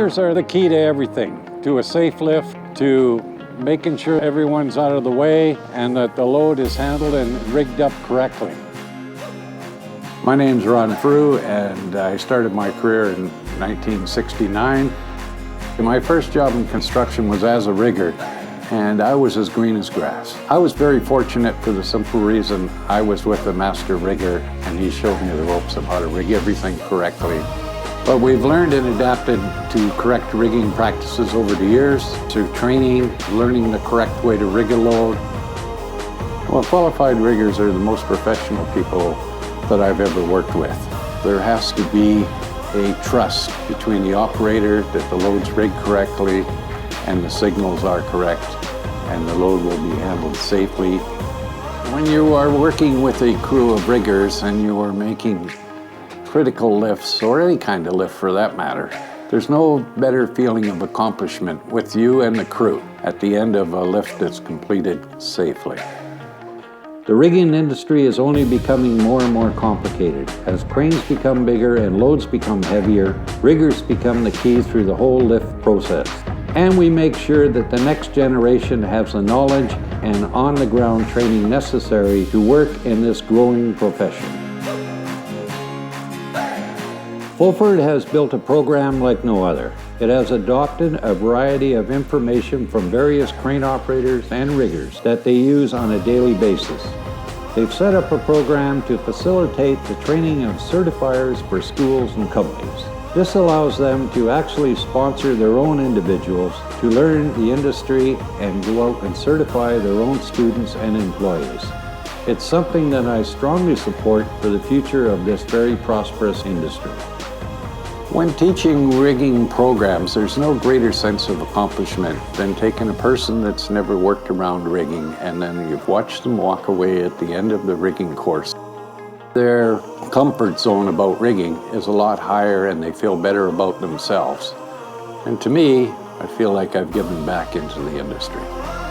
Riggers are the key to everything, to a safe lift, to making sure everyone's out of the way and that the load is handled and rigged up correctly. My name's Ron Frew, and I started my career in 1969. My first job in construction was as a rigger, and I was as green as grass. I was very fortunate for the simple reason I was with a master rigger, and he showed me the ropes of how to rig everything correctly. But we've learned and adapted to correct rigging practices over the years, through training, learning the correct way to rig a load. Well, qualified riggers are the most professional people that I've ever worked with. There has to be a trust between the operator that the load's rigged correctly and the signals are correct and the load will be handled safely. When you are working with a crew of riggers and you are making critical lifts, or any kind of lift for that matter, there's no better feeling of accomplishment with you and the crew at the end of a lift that's completed safely. The rigging industry is only becoming more and more complicated. As cranes become bigger and loads become heavier, riggers become the key through the whole lift process. And we make sure that the next generation has the knowledge and on-the-ground training necessary to work in this growing profession. Fulford has built a program like no other. It has adopted a variety of information from various crane operators and riggers that they use on a daily basis. They've set up a program to facilitate the training of certifiers for schools and companies. This allows them to actually sponsor their own individuals to learn the industry and go out and certify their own students and employees. It's something that I strongly support for the future of this very prosperous industry. When teaching rigging programs, there's no greater sense of accomplishment than taking a person that's never worked around rigging and then you've watched them walk away at the end of the rigging course. Their comfort zone about rigging is a lot higher and they feel better about themselves. And to me, I feel like I've given back into the industry.